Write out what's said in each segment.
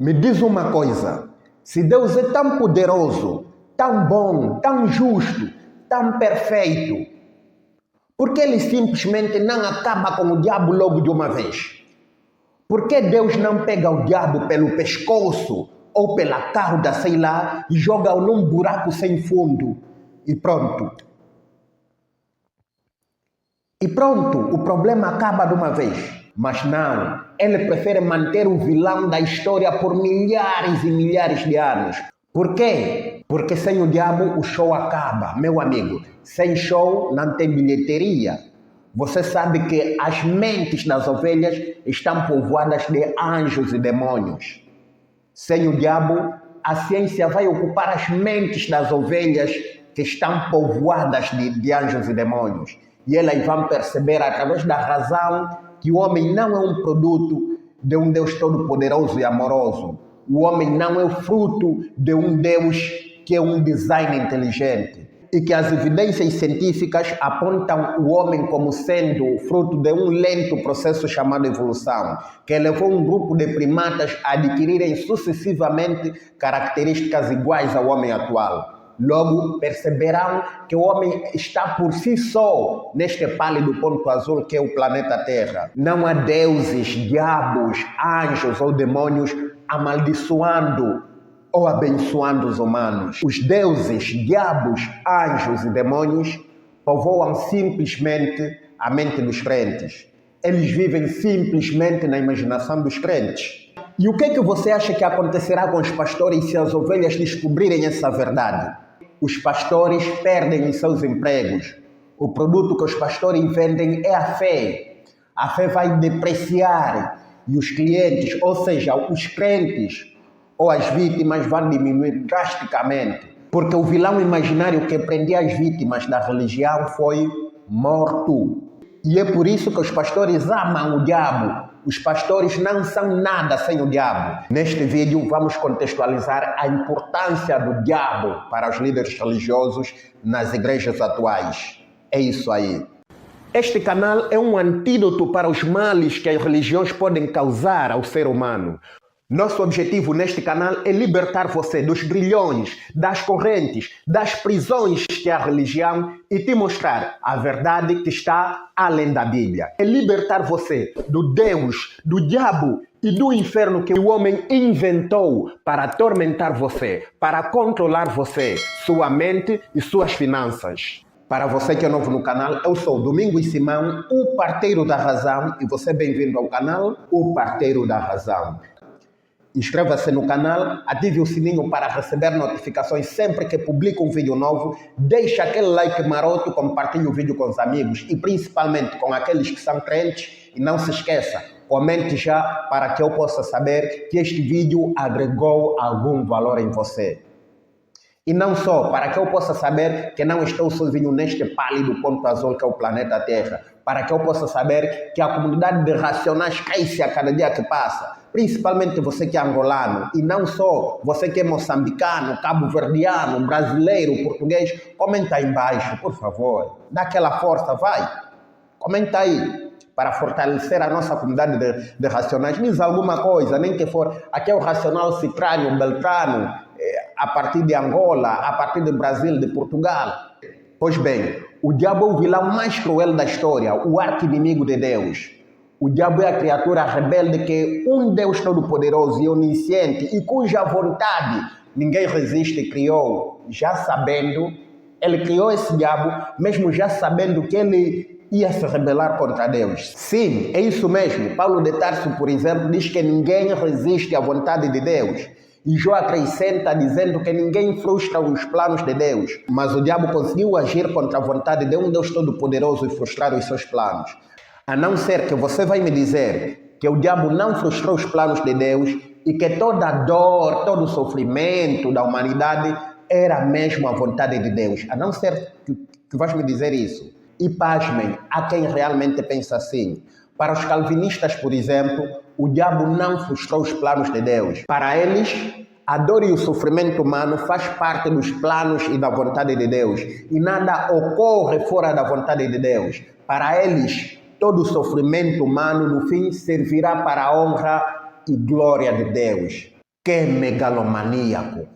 Me diz uma coisa, se Deus é tão poderoso, tão bom, tão justo, tão perfeito, por que Ele simplesmente não acaba com o diabo logo de uma vez? Por que Deus não pega o diabo pelo pescoço ou pela cauda, sei lá, e joga-o num buraco sem fundo e pronto? E pronto, o problema acaba de uma vez. Mas não, ele prefere manter o vilão da história por milhares e milhares de anos. Por quê? Porque sem o diabo o show acaba, meu amigo. Sem show não tem bilheteria. Você sabe que as mentes das ovelhas estão povoadas de anjos e demônios. Sem o diabo, a ciência vai ocupar as mentes das ovelhas que estão povoadas de anjos e demônios. E elas vão perceber através da razão que o homem não é um produto de um Deus todo-poderoso e amoroso. O homem não é o fruto de um Deus que é um design inteligente. E que as evidências científicas apontam o homem como sendo fruto de um lento processo chamado evolução, que levou um grupo de primatas a adquirirem sucessivamente características iguais ao homem atual. Logo, perceberão que o homem está por si só neste pálido ponto azul que é o planeta Terra. Não há deuses, diabos, anjos ou demônios amaldiçoando ou abençoando os humanos. Os deuses, diabos, anjos e demônios povoam simplesmente a mente dos crentes. Eles vivem simplesmente na imaginação dos crentes. E o que é que você acha que acontecerá com os pastores se as ovelhas descobrirem essa verdade? Os pastores perdem os seus empregos. O produto que os pastores vendem é a fé. A fé vai depreciar e os clientes, ou seja, os crentes ou as vítimas vão diminuir drasticamente. Porque o vilão imaginário que prendia as vítimas da religião foi morto. E é por isso que os pastores amam o diabo. Os pastores não são nada sem o diabo. Neste vídeo vamos contextualizar a importância do diabo para os líderes religiosos nas igrejas atuais. É isso aí. Este canal é um antídoto para os males que as religiões podem causar ao ser humano. Nosso objetivo neste canal é libertar você dos grilhões, das correntes, das prisões que é a religião e te mostrar a verdade que está além da Bíblia. É libertar você do Deus, do diabo e do inferno que o homem inventou para atormentar você, para controlar você, sua mente e suas finanças. Para você que é novo no canal, eu sou Domingos Simão, o parteiro da razão, e você é bem-vindo ao canal, o parteiro da razão. Inscreva-se no canal, ative o sininho para receber notificações sempre que publico um vídeo novo, deixe aquele like maroto, compartilhe o vídeo com os amigos e principalmente com aqueles que são crentes e não se esqueça, comente já para que eu possa saber que este vídeo agregou algum valor em você. E não só, para que eu possa saber que não estou sozinho neste pálido ponto azul que é o planeta Terra, para que eu possa saber que a comunidade de racionais cresce a cada dia que passa, principalmente você que é angolano, e não só, você que é moçambicano, cabo-verdiano, brasileiro, português, comenta aí embaixo, por favor, dá aquela força, vai, comenta aí, para fortalecer a nossa comunidade de racionais, diz alguma coisa, nem que for, aqui é o racional Cicrânio, Beltrano, a partir de Angola, a partir do Brasil, de Portugal. Pois bem, o diabo é o vilão mais cruel da história, o arqui-inimigo de Deus. O diabo é a criatura rebelde que um Deus todo-poderoso e onisciente e cuja vontade ninguém resiste criou, já sabendo, ele criou esse diabo, mesmo já sabendo que ele ia se rebelar contra Deus. Sim, é isso mesmo. Paulo de Tarso, por exemplo, diz que ninguém resiste à vontade de Deus. E Jó acrescenta dizendo que ninguém frustra os planos de Deus. Mas o diabo conseguiu agir contra a vontade de um Deus todo-poderoso e frustrar os seus planos. A não ser que você vai me dizer que o diabo não frustrou os planos de Deus e que toda a dor, todo o sofrimento da humanidade era mesmo a vontade de Deus. A não ser que vais me dizer isso. E pasmem, há quem realmente pensa assim. Para os calvinistas, por exemplo, o diabo não frustrou os planos de Deus. Para eles, a dor e o sofrimento humano faz parte dos planos e da vontade de Deus. E nada ocorre fora da vontade de Deus. Para eles, todo o sofrimento humano, no fim, servirá para a honra e glória de Deus. Que megalomaníaco,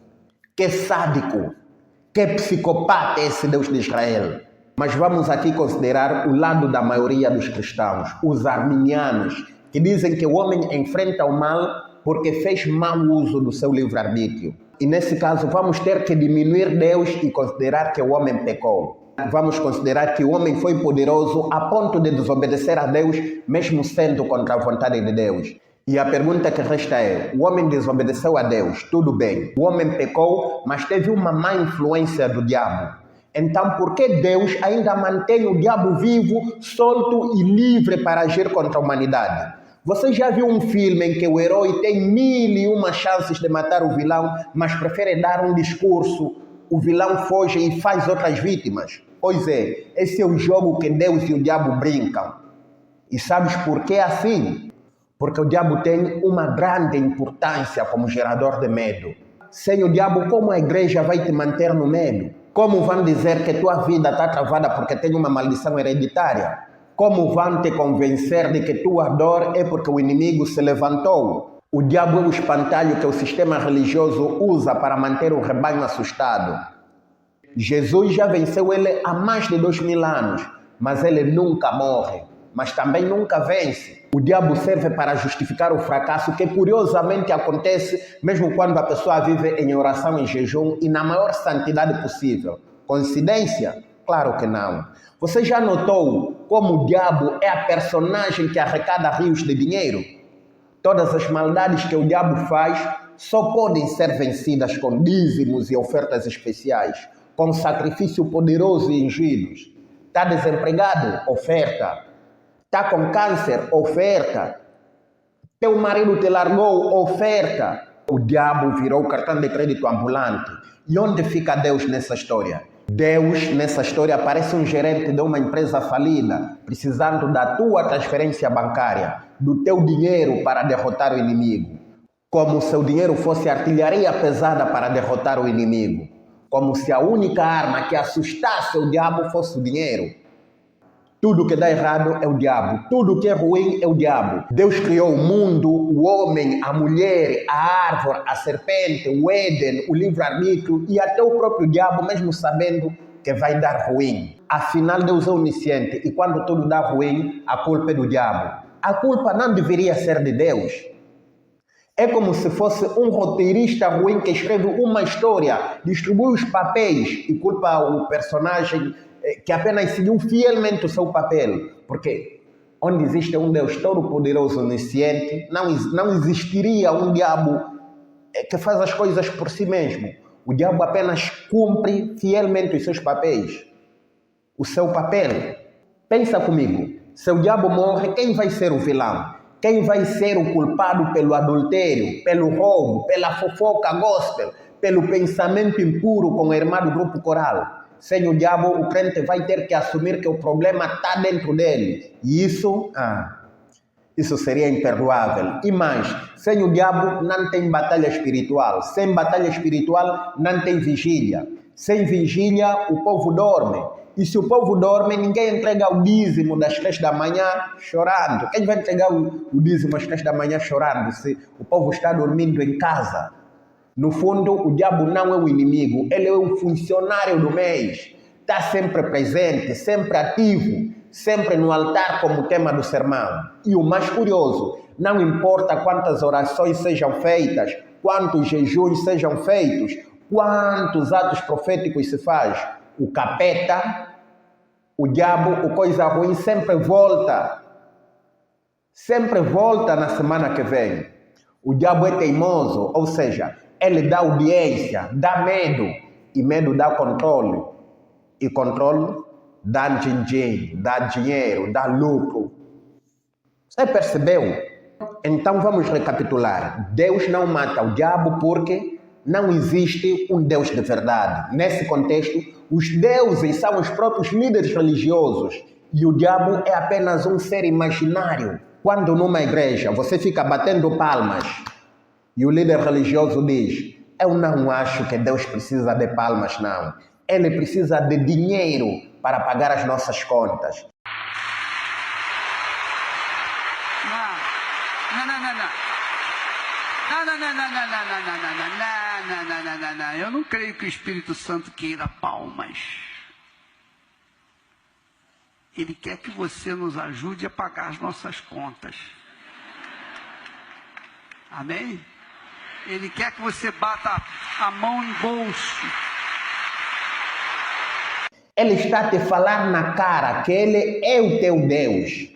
que sádico, que psicopata é esse Deus de Israel. Mas vamos aqui considerar o lado da maioria dos cristãos, os arminianos, que dizem que o homem enfrenta o mal porque fez mau uso do seu livre-arbítrio. E nesse caso vamos ter que diminuir Deus e considerar que o homem pecou. Vamos considerar que o homem foi poderoso a ponto de desobedecer a Deus, mesmo sendo contra a vontade de Deus. E a pergunta que resta é, o homem desobedeceu a Deus, tudo bem. O homem pecou, mas teve uma má influência do diabo. Então, por que Deus ainda mantém o diabo vivo, solto e livre para agir contra a humanidade? Você já viu um filme em que o herói tem 1001 chances de matar o vilão, mas prefere dar um discurso, o vilão foge e faz outras vítimas? Pois é, esse é o jogo que Deus e o diabo brincam. E sabes por que é assim? Porque o diabo tem uma grande importância como gerador de medo. Sem o diabo, como a igreja vai te manter no medo? Como vão dizer que tua vida está travada porque tem uma maldição hereditária? Como vão te convencer de que tua dor é porque o inimigo se levantou? O diabo é o espantalho que o sistema religioso usa para manter o rebanho assustado. Jesus já venceu ele há mais de 2000 anos, mas ele nunca morre, mas também nunca vence. O diabo serve para justificar o fracasso que curiosamente acontece mesmo quando a pessoa vive em oração e jejum e na maior santidade possível. Coincidência? Claro que não. Você já notou como o diabo é a personagem que arrecada rios de dinheiro? Todas as maldades que o diabo faz só podem ser vencidas com dízimos e ofertas especiais, com sacrifício poderoso e ungidos. Está desempregado? Oferta. Está com câncer? Oferta. Teu marido te largou? Oferta. O diabo virou o cartão de crédito ambulante. E onde fica Deus nessa história? Deus, nessa história, parece um gerente de uma empresa falida, precisando da tua transferência bancária, do teu dinheiro para derrotar o inimigo. Como se o dinheiro fosse artilharia pesada para derrotar o inimigo. Como se a única arma que assustasse o diabo fosse o dinheiro. Tudo que dá errado é o diabo. Tudo que é ruim é o diabo. Deus criou o mundo, o homem, a mulher, a árvore, a serpente, o Éden, o livre-arbítrio e até o próprio diabo, mesmo sabendo que vai dar ruim. Afinal, Deus é onisciente e quando tudo dá ruim, a culpa é do diabo. A culpa não deveria ser de Deus. É como se fosse um roteirista ruim que escreve uma história, distribui os papéis e culpa o personagem que apenas seguiu fielmente o seu papel. Porque onde existe um Deus todo-poderoso, onisciente, não existiria um diabo que faz as coisas por si mesmo. O diabo apenas cumpre fielmente os seus papéis. O seu papel. Pensa comigo, se o diabo morre, quem vai ser o vilão? Quem vai ser o culpado pelo adultério, pelo roubo, pela fofoca gospel, pelo pensamento impuro com o irmão do grupo coral? Sem o diabo, o crente vai ter que assumir que o problema está dentro dele. E isso seria imperdoável. E mais, sem o diabo não tem batalha espiritual. Sem batalha espiritual não tem vigília. Sem vigília, o povo dorme. E se o povo dorme, ninguém entrega o dízimo das 3 da manhã chorando. Quem vai entregar o dízimo às 3 da manhã chorando se o povo está dormindo em casa? No fundo, o diabo não é o inimigo, ele é o funcionário do mês. Está sempre presente, sempre ativo, sempre no altar como tema do sermão. E o mais curioso, não importa quantas orações sejam feitas, quantos jejuns sejam feitos, quantos atos proféticos se faz, o capeta, o diabo, o coisa ruim sempre volta na semana que vem. O diabo é teimoso, ou seja, ele dá audiência, dá medo, e medo dá controle, e controle dá din-din, dá dinheiro, dá lucro. Você percebeu? Então vamos recapitular. Deus não mata o diabo porque não existe um Deus de verdade. Nesse contexto, os deuses são os próprios líderes religiosos e o diabo é apenas um ser imaginário. Quando numa igreja você fica batendo palmas e o líder religioso diz: eu não acho que Deus precisa de palmas, não. Ele precisa de dinheiro para pagar as nossas contas. Não. Não. Eu não creio que o Espírito Santo queira palmas. Ele quer que você nos ajude a pagar as nossas contas. Amém? Ele quer que você bata a mão em bolso. Ele está a te falar na cara que Ele é o teu Deus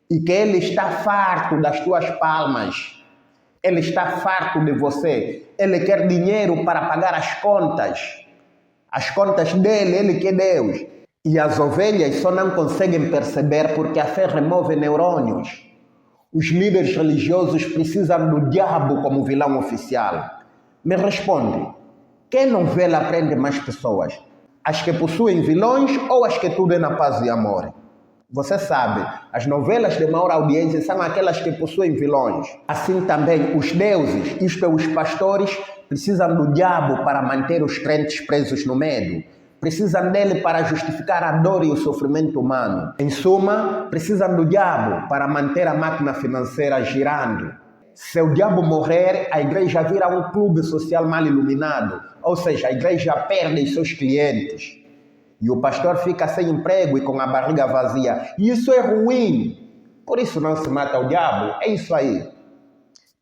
e que Ele está farto das tuas palmas. Ele está farto de você. Ele quer dinheiro para pagar as contas dele, Ele que é Deus. E as ovelhas só não conseguem perceber porque a fé remove neurônios. Os líderes religiosos precisam do diabo como vilão oficial. Me responde, que novela prende mais pessoas? As que possuem vilões ou as que tudo é na paz e amor? Você sabe, as novelas de maior audiência são aquelas que possuem vilões. Assim também os deuses, isto é, os pastores, precisam do diabo para manter os crentes presos no medo. Precisam dele para justificar a dor e o sofrimento humano. Em suma, precisam do diabo para manter a máquina financeira girando. Se o diabo morrer, a igreja vira um clube social mal iluminado. Ou seja, a igreja perde seus clientes. E o pastor fica sem emprego e com a barriga vazia. E isso é ruim. Por isso não se mata o diabo. É isso aí.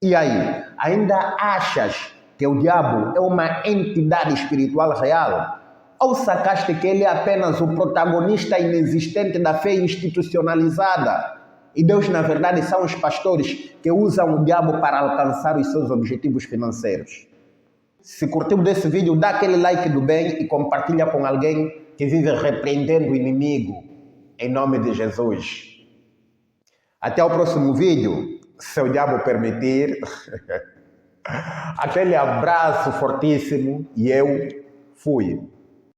E aí, ainda achas que o diabo é uma entidade espiritual real? Ou sacaste que ele é apenas o protagonista inexistente da fé institucionalizada? E Deus, na verdade, são os pastores que usam o diabo para alcançar os seus objetivos financeiros. Se curtiu desse vídeo, dá aquele like do bem e compartilha com alguém que vive repreendendo o inimigo, em nome de Jesus. Até o próximo vídeo, se o diabo permitir. Aquele abraço fortíssimo e eu fui.